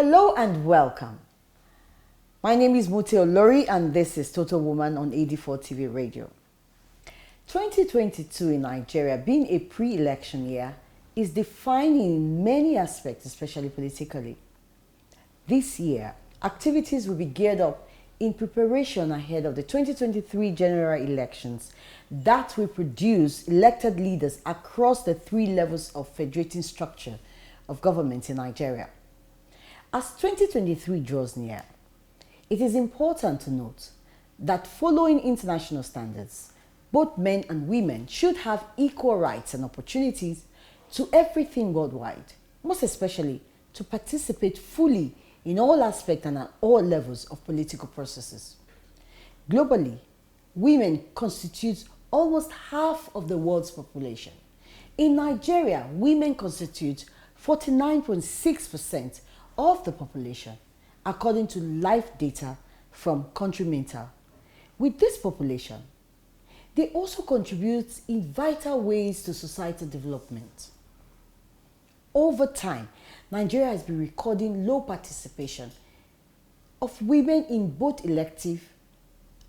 Hello and welcome. My name is Mute Olori and this is Total Woman on AD4 TV Radio. 2022 in Nigeria, being a pre-election year, is defining in many aspects, especially politically. This year, activities will be geared up in preparation ahead of the 2023 general elections that will produce elected leaders across the three levels of federating structure of government in Nigeria. As 2023 draws near, it is important to note that following international standards, both men and women should have equal rights and opportunities to everything worldwide, most especially to participate fully in all aspects and at all levels of political processes. Globally, women constitute almost half of the world's population. In Nigeria, women constitute 49.6% of the population, according to live data from Countrymental. With this population, they also contribute in vital ways to societal development. Over time, Nigeria has been recording low participation of women in both elective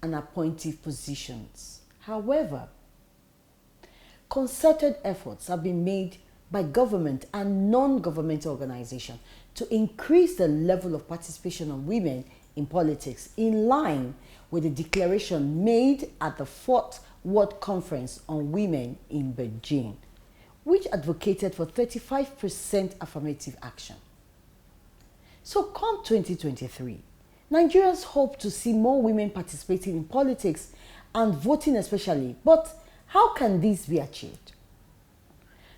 and appointive positions. However, concerted efforts have been made by government and non-governmental organizations to increase the level of participation of women in politics in line with the declaration made at the 4th World Conference on Women in Beijing, which advocated for 35% affirmative action. So come 2023, Nigerians hope to see more women participating in politics and voting especially, but how can this be achieved?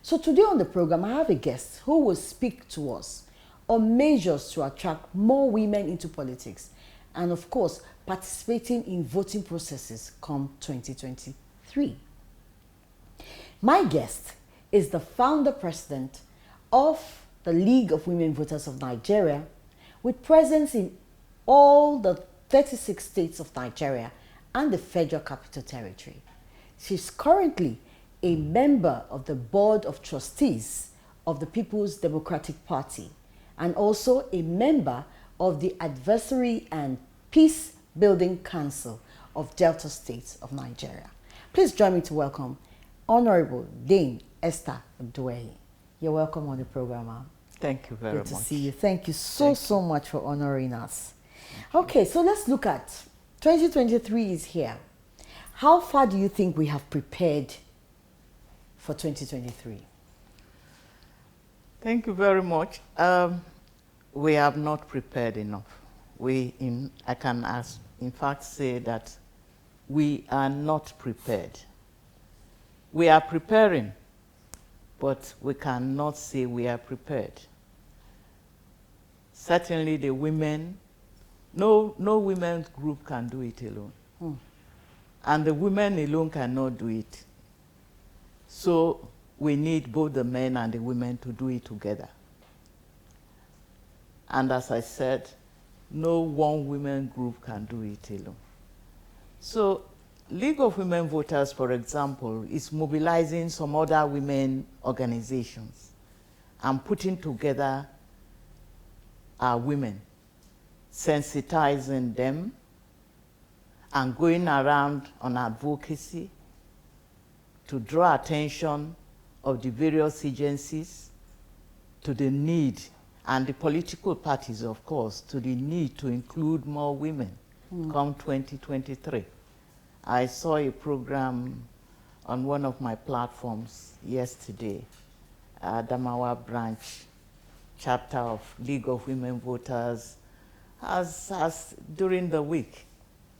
So today on the program, I have a guest who will speak to us on measures to attract more women into politics and of course participating in voting processes come 2023. My guest is the founder president of the League of Women Voters of Nigeria, with presence in all the 36 states of Nigeria and the Federal Capital Territory. She's currently a member of the Board of Trustees of the People's Democratic Party and also a member of the Adversary and Peace Building Council of Delta States of Nigeria. Please join me to welcome Honorable Dame Esther Oduwele. You're welcome on the program, ma'am. Thank you very much. Good to see you. Thank you so much for honoring us. Okay, so let's look at 2023 is here. How far do you think we have prepared for 2023? Thank you very much. We have not prepared enough. I can in fact say that we are not prepared. We are preparing, but we cannot say we are prepared. Certainly the women, no women's group can do it alone. And the women alone cannot do it. So we need both the men and the women to do it together. And as I said, no one women group can do it alone. So League of Women Voters, for example, is mobilizing some other women organizations and putting together our women, sensitizing them and going around on advocacy to draw attention of the various agencies to the need, and the political parties, of course, to the need to include more women come 2023. I saw a program on one of my platforms yesterday, Adamawa branch chapter of League of Women Voters has during the week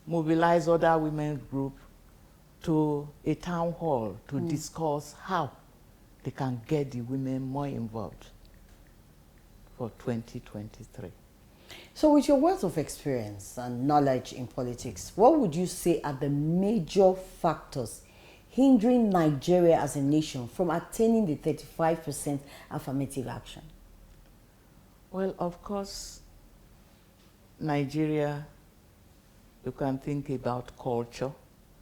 mobilized other women groups to a town hall to discuss how they can get the women more involved for 2023. So with your words of experience and knowledge in politics, what would you say are the major factors hindering Nigeria as a nation from attaining the 35% affirmative action? Well, of course, Nigeria, you can think about culture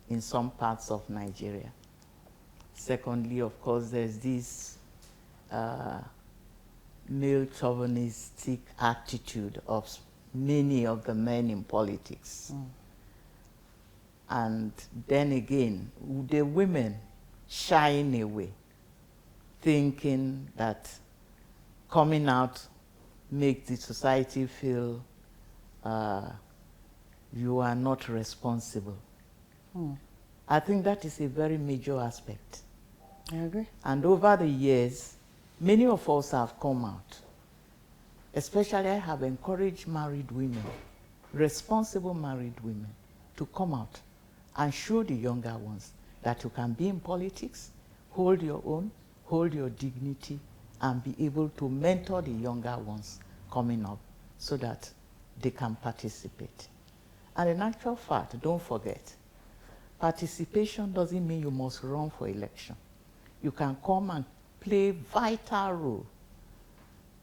in some parts of Nigeria. Secondly, of course, there's this male chauvinistic attitude of many of the men in politics. And then again, the women shying away, thinking that coming out makes the society feel you are not responsible. I think that is a very major aspect. I agree. And over the years, many of us have come out. Especially I have encouraged married women, responsible married women, to come out and show the younger ones that you can be in politics, hold your own, hold your dignity, and be able to mentor the younger ones coming up so that they can participate. And in actual fact, don't forget, participation doesn't mean you must run for election. You can come and play a vital role,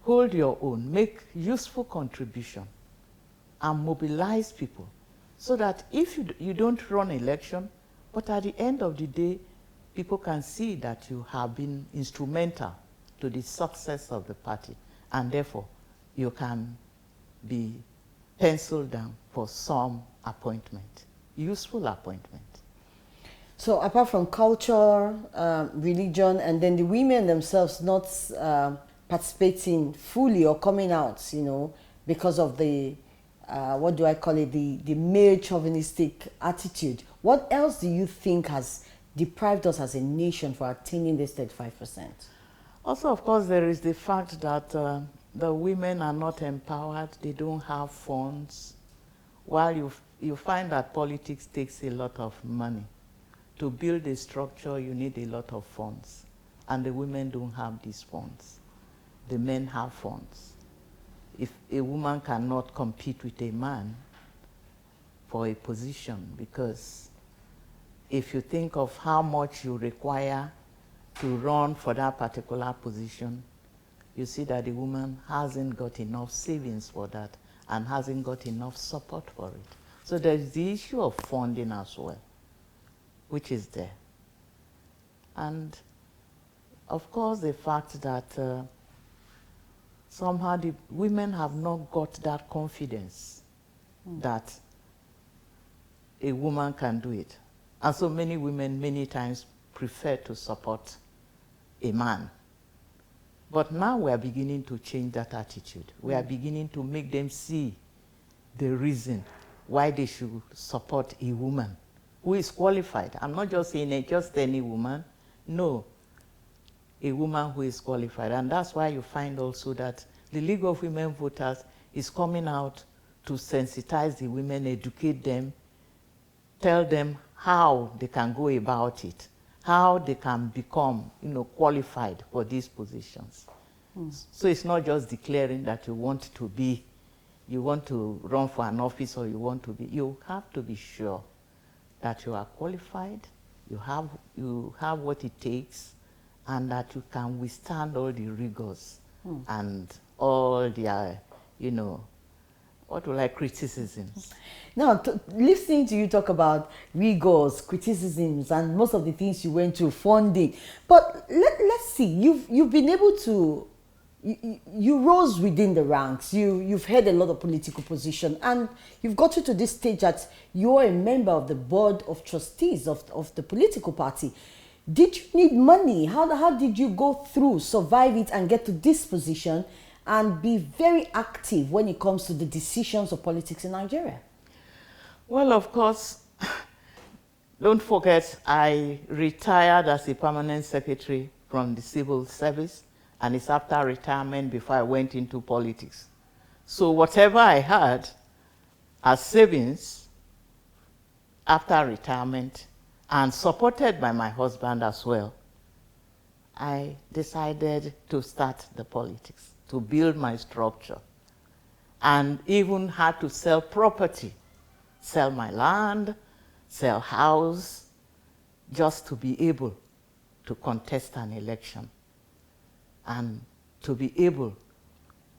hold your own, make useful contribution, and mobilize people so that if you don't run election, but at the end of the day, people can see that you have been instrumental to the success of the party, and therefore you can be penciled down for some appointment, useful appointment. So apart from culture, religion, and then the women themselves not participating fully or coming out, you know, because of the, what do I call it, the male chauvinistic attitude, what else do you think has deprived us as a nation for attaining this 35%? Also, of course, there is the fact that the women are not empowered, they don't have funds, while you find that politics takes a lot of money. To build a structure, you need a lot of funds, and the women don't have these funds. The men have funds. If a woman cannot compete with a man for a position, because if you think of how much you require to run for that particular position, you see that the woman hasn't got enough savings for that and hasn't got enough support for it. So there's the issue of funding as well, which is there. And of course, the fact that somehow the women have not got that confidence that a woman can do it. And so many women many times prefer to support a man. But now we are beginning to change that attitude. We are beginning to make them see the reason why they should support a woman who is qualified. I'm not just saying just any woman. No, a woman who is qualified. And that's why you find also that the League of Women Voters is coming out to sensitize the women, educate them, tell them how they can go about it, how they can become, qualified for these positions. So it's not just declaring that you want to run for an office, or you have to be sure that you are qualified, you have what it takes, and that you can withstand all the rigors and all the, criticisms. Now, listening to you talk about rigors, criticisms, and most of the things you went through, funding, but let's see, you've been able to, you rose within the ranks, you've held a lot of political position, and you've gotten to this stage that you're a member of the board of trustees of the political party. Did you need money? How did you go through, survive it, and get to this position and be very active when it comes to the decisions of politics in Nigeria? Well, of course, don't forget, I retired as a permanent secretary from the civil service, and it's after retirement before I went into politics. So whatever I had as savings after retirement, and supported by my husband as well, I decided to start the politics, to build my structure, and even had to sell property, sell my land, sell house, just to be able to contest an election and to be able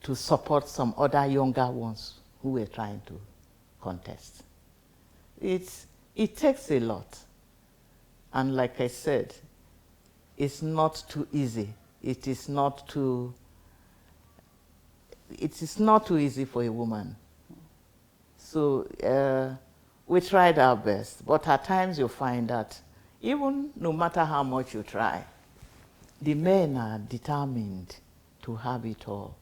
to support some other younger ones who were trying to contest. It takes a lot. And like I said, it's not too easy. It is not too it is not too easy for a woman. So we tried our best, but at times you find that even no matter how much you try, the men are determined to have it all.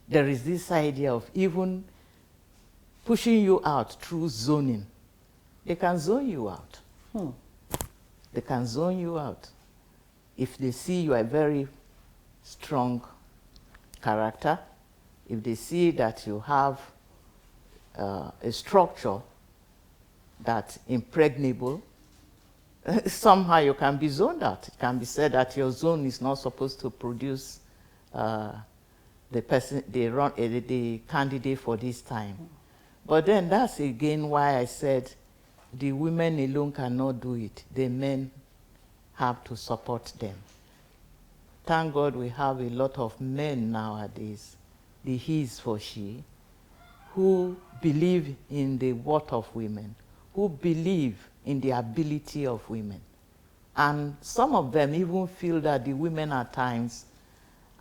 There is this idea of even pushing you out through zoning. They can zone you out. They can zone you out. If they see you are a very strong character, if they see that you have a structure that's impregnable, somehow you can be zoned out. It can be said that your zone is not supposed to produce the candidate for this time. But then that's again why I said the women alone cannot do it. The men have to support them. Thank God we have a lot of men nowadays, the he's for she, who believe in the worth of women, who believe in the ability of women. And some of them even feel that the women at times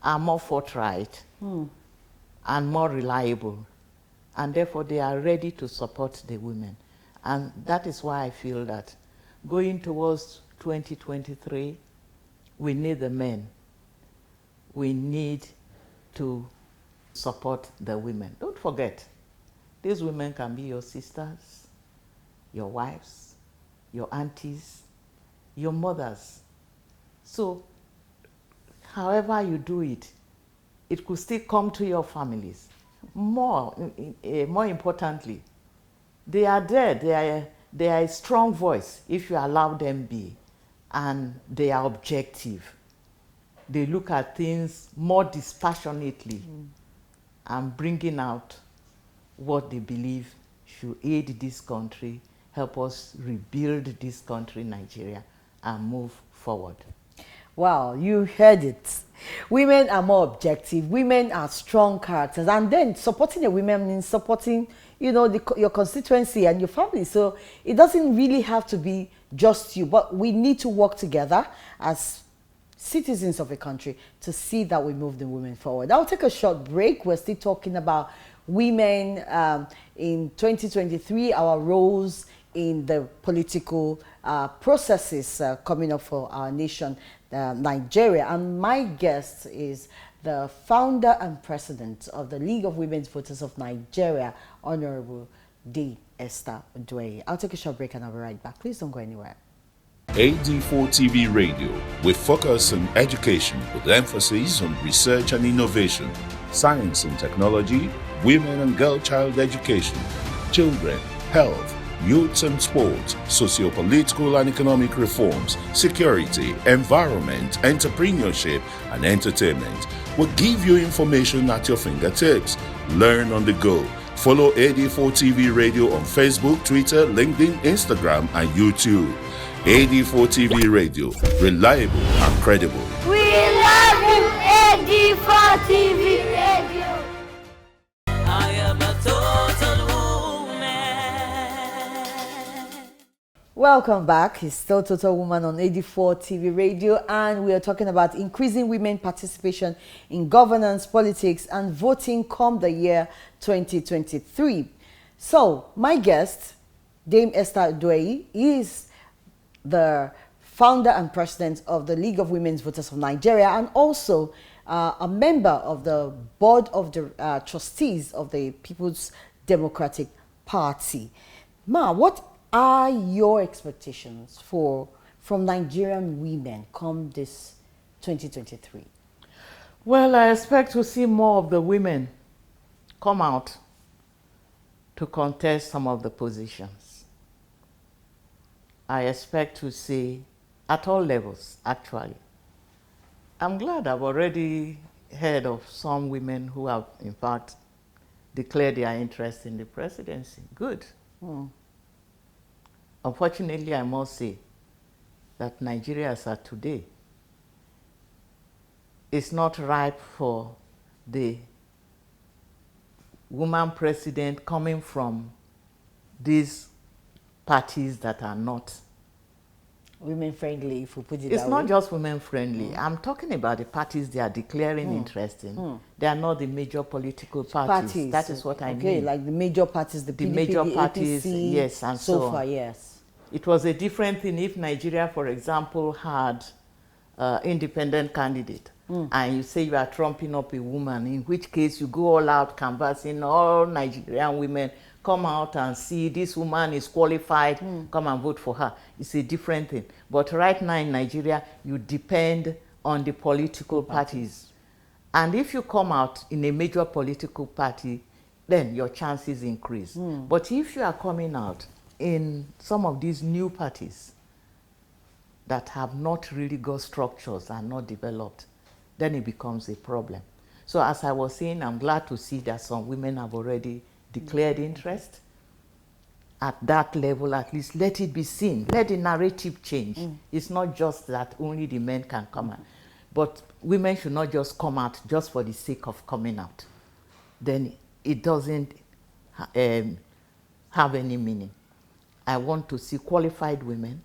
are more forthright and more reliable. And therefore they are ready to support the women. And that is why I feel that going towards 2023, we need the men. We need to support the women. Don't forget, these women can be your sisters, your wives, your aunties, your mothers. So, however you do it, it could still come to your families. More importantly, they are there. They are a strong voice if you allow them be, and they are objective. They look at things more dispassionately and bringing out what they believe should aid this country, help us rebuild this country, Nigeria, and move forward. Wow, you heard it. Women are more objective. Women are strong characters. And then supporting the women means supporting, you know, your constituency and your family. So it doesn't really have to be just you, but we need to work together as citizens of a country to see that we move the women forward. I'll take a short break. We're still talking about women in 2023, our roles in the political processes coming up for our nation, Nigeria. And my guest is the founder and president of the League of Women Voters of Nigeria, Honorable Dame Esther Odoye. I'll take a short break and I'll be right back. Please don't go anywhere. AD4 TV Radio, we focus on education with emphasis on research and innovation, science and technology, women and girl child education, children, health, youth and sports, socio-political and economic reforms, security, environment, entrepreneurship, and entertainment. We'll give you information at your fingertips. Learn on the go. Follow AD4 TV Radio on Facebook, Twitter, LinkedIn, Instagram, and YouTube. AD4 TV Radio, reliable and credible. We love you, AD4 TV Radio. I am a total woman. Welcome back. It's still Total Woman on AD4 TV Radio, and we are talking about increasing women participation in governance, politics, and voting come the year 2023. So, my guest, Dame Esther Odoye, is the founder and president of the League of Women Voters of Nigeria, and also a member of the board of the trustees of the People's Democratic Party. Ma, what are your expectations from Nigerian women come this 2023? Well, I expect to see more of the women come out to contest some of the positions. I expect to see at all levels, actually. I'm glad I've already heard of some women who have, in fact, declared their interest in the presidency. Good. Unfortunately, I must say that Nigeria as of today is not ripe for the woman president coming from these parties that are not women friendly, if we put it It's that not way. just women friendly. I'm talking about the parties they are declaring interest in. They are not the major political parties. That is what I mean. Okay, like the major parties, the PDP, major the parties, APC, yes, and so on. far, yes. It was a different thing if Nigeria, for example, had independent candidate, and you say you are trumping up a woman, in which case you go all out canvassing, all Nigerian women come out and see this woman is qualified, come and vote for her. It's a different thing. But right now in Nigeria, you depend on the political parties. And if you come out in a major political party, then your chances increase. But if you are coming out in some of these new parties that have not really got structures and not developed, then it becomes a problem. So as I was saying, I'm glad to see that some women have already declared interest. At that level, at least, let it be seen. Let the narrative change. It's not just that only the men can come out. But women should not just come out just for the sake of coming out. Then it doesn't have any meaning. I want to see qualified women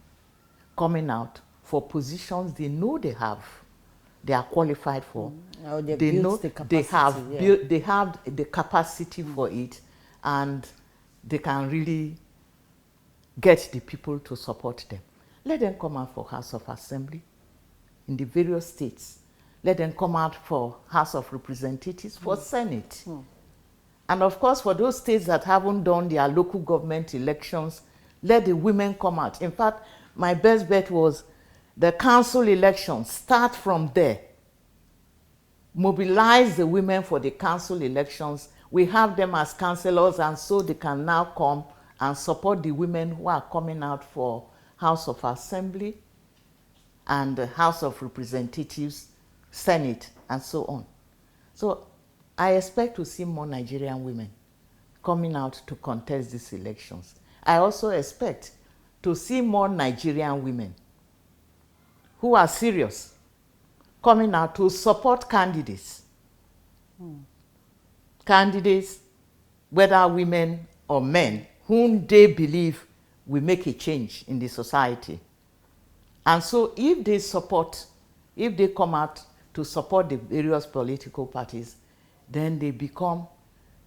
coming out for positions they know they are qualified for. Oh, they know the capacity, they have the capacity for it, and they can really get the people to support them. Let them come out for House of Assembly in the various states. Let them come out for House of Representatives, for Senate. And of course, for those states that haven't done their local government elections, let the women come out. In fact, my best bet was the council elections. Start from there. Mobilize the women for the council elections. We have them as councillors, and so they can now come and support the women who are coming out for House of Assembly and the House of Representatives, Senate, and so on. So I expect to see more Nigerian women coming out to contest these elections. I also expect to see more Nigerian women who are serious coming out to support candidates. Candidates, whether women or men, whom they believe will make a change in the society. And so if they come out to support the various political parties, then they become,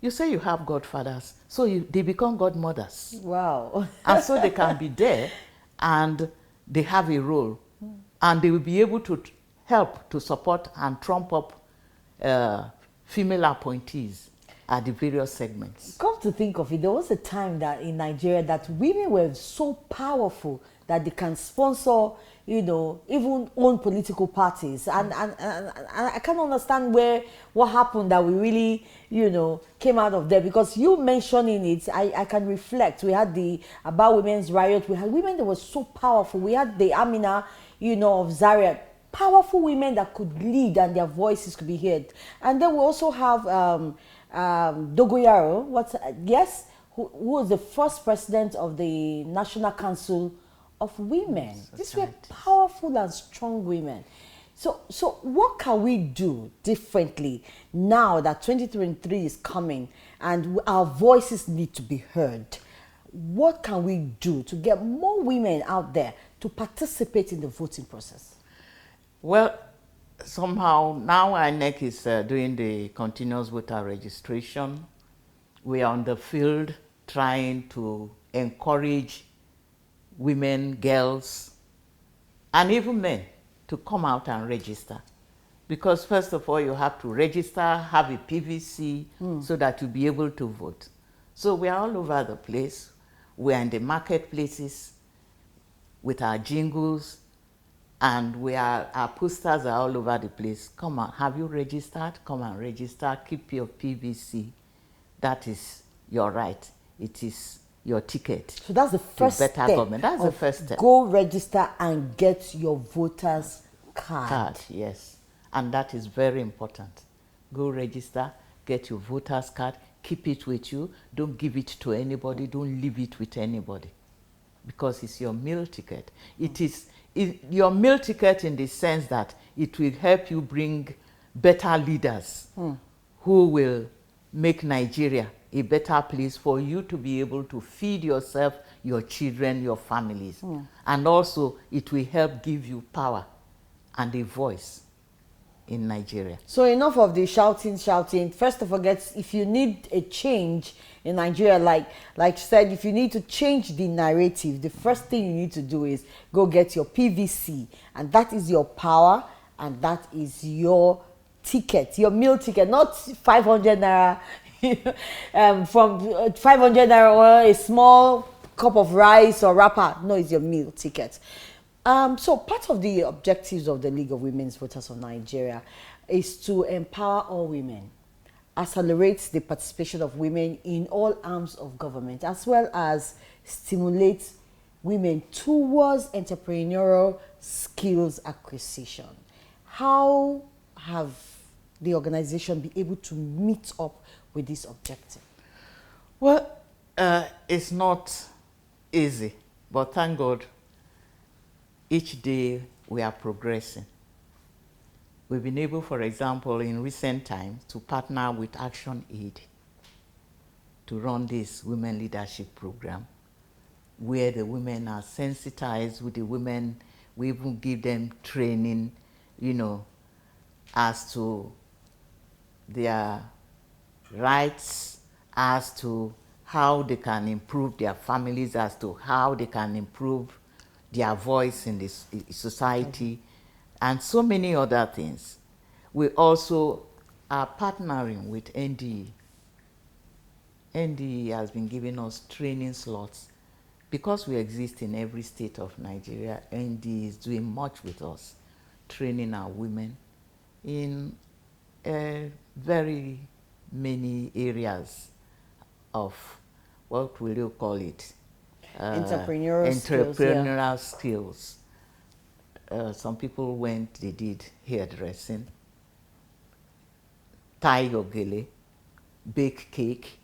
you say you have godfathers, so they become godmothers. Wow. And so they can be there, and they have a role, and they will be able to help to support and trump up female appointees at the various segments. Come to think of it, there was a time that in Nigeria that women were so powerful that they can sponsor, even own political parties. And I can't understand what happened that we really, came out of there. Because you mentioning it, I can reflect. We had the About Women's Riot. We had women that were so powerful. We had the Amina, of Zaria. Powerful women that could lead and their voices could be heard. And then we also have Dogoyaro, who was the first president of the National Council of Women. These were powerful and strong women. So what can we do differently now that 2023 is coming and our voices need to be heard? What can we do to get more women out there to participate in the voting process? Well, somehow now INEC is doing the continuous voter registration. We are on the field trying to encourage women, girls, and even men to come out and register. Because first of all, you have to register, have a PVC, so that you'll be able to vote. So we are all over the place. We are in the marketplaces with our jingles, and our posters are all over the place. Come on, have you registered? Come and register, keep your PVC. That is your right. It is your ticket. So that's the first step. Government. That's the first step. Go register and get your voter's card. Yes. And that is very important. Go register, get your voter's card, keep it with you. Don't give it to anybody. Don't leave it with anybody. Because it's your meal ticket. It is your meal ticket in the sense that it will help you bring better leaders who will make Nigeria a better place for you to be able to feed yourself, your children, your families. And also, it will help give you power and a voice in Nigeria. So enough of the shouting. First of all, if you need a change in Nigeria, like you said, if you need to change the narrative, the first thing you need to do is go get your PVC, and that is your power, and that is your ticket, your meal ticket, not 500 naira from 500 naira or a small cup of rice or wrapper. No, it's your meal ticket. So part of the objectives of the League of Women's Voters of Nigeria is to empower all women, accelerate the participation of women in all arms of government, as well as stimulate women towards entrepreneurial skills acquisition. How have the organization been able to meet up with this objective? Well, it's not easy, but thank God, each day we are progressing. We've been able, for example, in recent times, to partner with Action Aid to run this women leadership program, where the women are sensitized with the women. We even give them training, as to their rights, as to how they can improve their families, as to how they can improve their voice in this society, and so many other things. We also are partnering with NDE. NDE has been giving us training slots. Because we exist in every state of Nigeria, NDE is doing much with us, training our women in very many areas of, what will you call it? Entrepreneurial skills. Some people went, they did hairdressing, tie your gele, bake cake,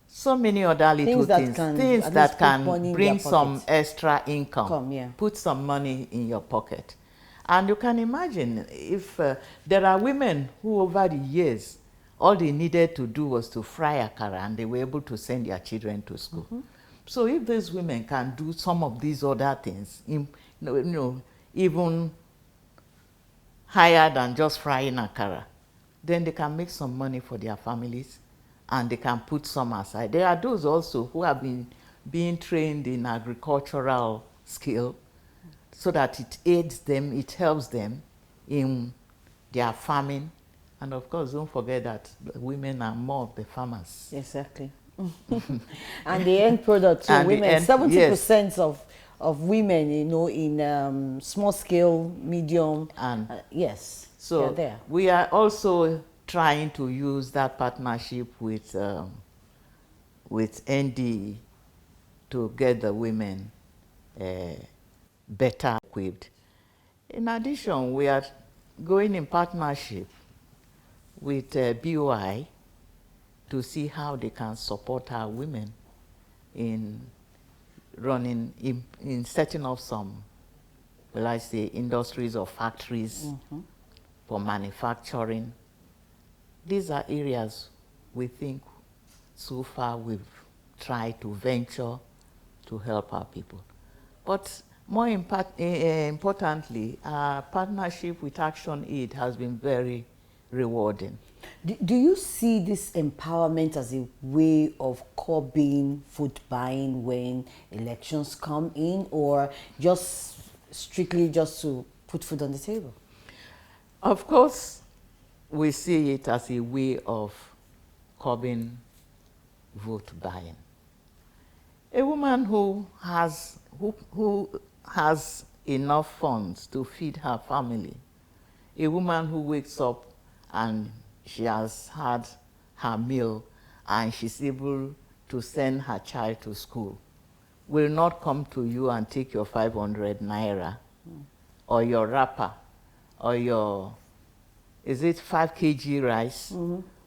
so many other little things that can bring some extra income, put some money in your pocket. And you can imagine if there are women who over the years, all they needed to do was to fry akara and they were able to send their children to school. So if these women can do some of these other things, even higher than just frying akara, then they can make some money for their families and they can put some aside. There are those also who have been being trained in agricultural skill so that it aids them, it helps them in their farming. And of course, don't forget that women are more of the farmers. Exactly. And the end product, so women, 70% of women, in small scale, medium, and yes, so there. We are also trying to use that partnership with NDE to get the women better equipped. In addition, we are going in partnership with BOI to see how they can support our women in running, in setting up some, will I say, industries or factories for manufacturing. These are areas we think so far we've tried to venture to help our people. But more importantly, our partnership with Action Aid has been very rewarding. Do you see this empowerment as a way of curbing vote buying when elections come in, or just strictly just to put food on the table? Of course, we see it as a way of curbing vote buying. A woman who has enough funds to feed her family, a woman who wakes up and she has had her meal and she's able to send her child to school, will not come to you and take your 500 naira or your wrapper or your, is it 5 kg rice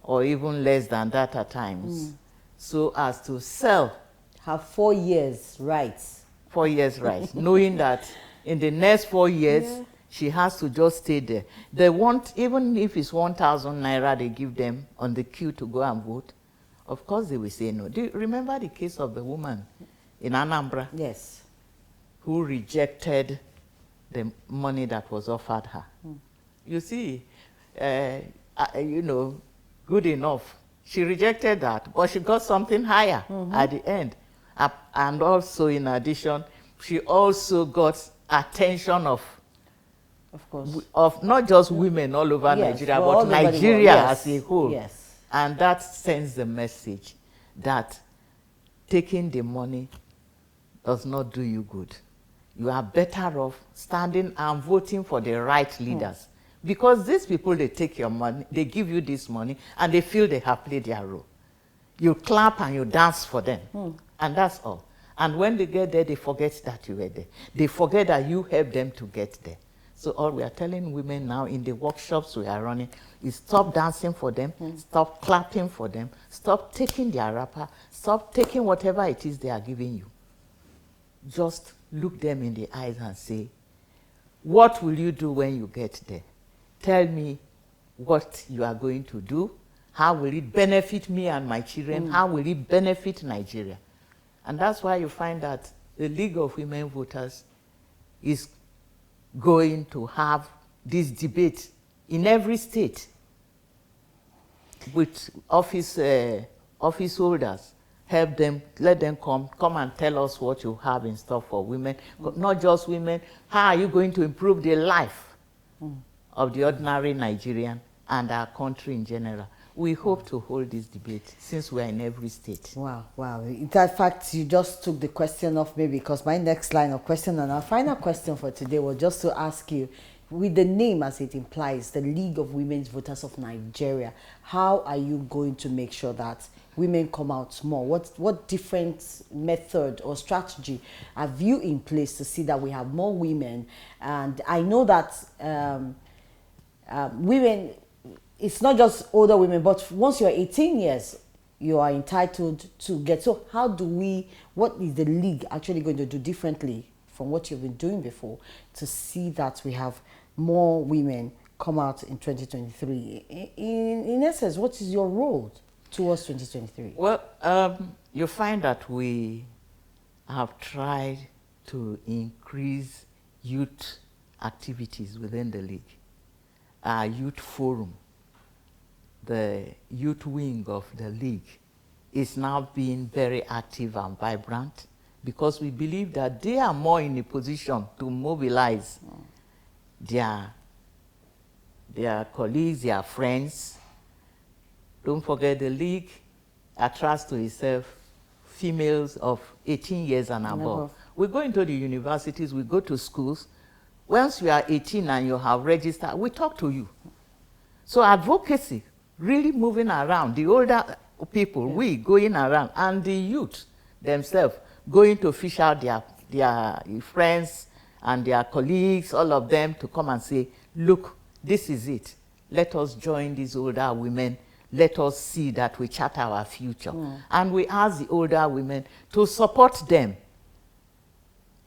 or even less than that at times, so as to sell her 4 years rights. 4 years rights, knowing that in the next 4 years, she has to just stay there. They want, even if it's 1,000 naira they give them on the queue to go and vote, of course they will say no. Do you remember the case of the woman in Anambra? Yes. Who rejected the money that was offered her. You see, you know, good enough. She rejected that, but she got something higher at the end. And also, in addition, she also got attention of course, of not just women all over Nigeria, but Nigeria as a whole. Yes. And that sends the message that taking the money does not do you good. You are better off standing and voting for the right leaders. Because these people, they take your money, they give you this money, and they feel they have played their role. You clap and you dance for them, and that's all. And when they get there, they forget that you were there. They forget that you helped them to get there. So all we are telling women now in the workshops we are running is stop dancing for them, stop clapping for them, stop taking their wrapper, stop taking whatever it is they are giving you. Just look them in the eyes and say, what will you do when you get there? Tell me what you are going to do. How will it benefit me and my children? How will it benefit Nigeria? And that's why you find that the League of Women Voters is going to have this debate in every state with office holders. Help them, let them come and tell us what you have in store for women. But not just women. How are you going to improve the life of the ordinary Nigerian and our country in general? We hope to hold this debate since we are in every state. Wow, wow. In fact, you just took the question off me, because my next line of question and our final question for today was just to ask you, with the name as it implies, the League of Women Voters of Nigeria, how are you going to make sure that women come out more? What different method or strategy have you in place to see that we have more women? And I know that women, it's not just older women, but once you're 18 years, you are entitled to get. So how do we, what is the League actually going to do differently from what you've been doing before to see that we have more women come out in 2023? In essence, what is your role towards 2023? Well, you find that we have tried to increase youth activities within the League. Our youth forum, the youth wing of the League, is now being very active and vibrant, because we believe that they are more in a position to mobilize their colleagues, their friends. Don't forget, the League attracts to itself females of 18 years and above. We go into the universities, we go to schools. Once you are 18 and you have registered, we talk to you. So advocacy, really moving around, the older people, we going around, and the youth themselves going to fish out their friends and their colleagues, all of them, to come and say, look, this is it. Let us join these older women. Let us see that we chart our future. And we ask the older women to support them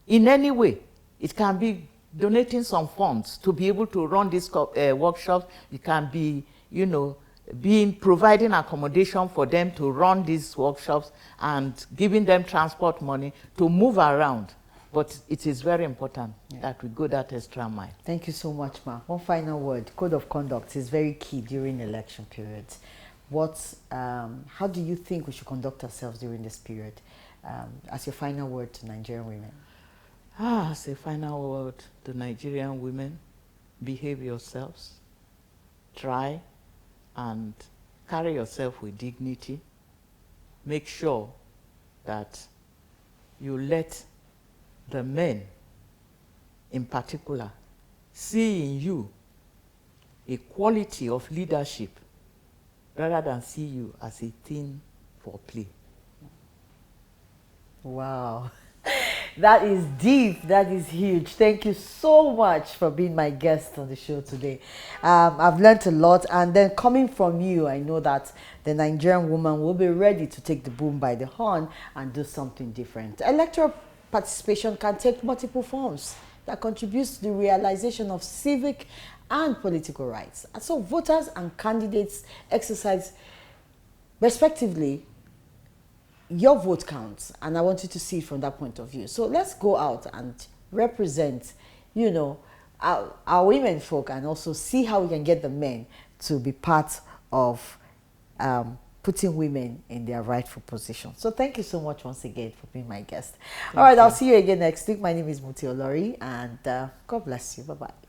in any way. It can be donating some funds to be able to run these workshops. It can be, you know, providing accommodation for them to run these workshops and giving them transport money to move around. But it is very important that we go that extra mile. Thank you so much, Ma. One final word. Code of conduct is very key during election periods. How do you think we should conduct ourselves during this period? As your final word to Nigerian women. As a final word to Nigerian women, behave yourselves. Try and carry yourself with dignity. Make sure that you let the men, in particular, see in you a quality of leadership rather than see you as a thing for play. Wow. That is deep. That is huge. Thank you so much for being my guest on the show today. I've learned a lot, and then coming from you, I know that the Nigerian woman will be ready to take the bull by the horn and do something different. Electoral participation can take multiple forms that contributes to the realization of civic and political rights. And so voters and candidates exercise respectively your vote counts, and I want you to see it from that point of view. So let's go out and represent, you know, our women folk, and also see how we can get the men to be part of putting women in their rightful position. So thank you so much once again for being my guest. All right, I'll see you again next week. My name is Muti Olori, and God bless you. Bye-bye.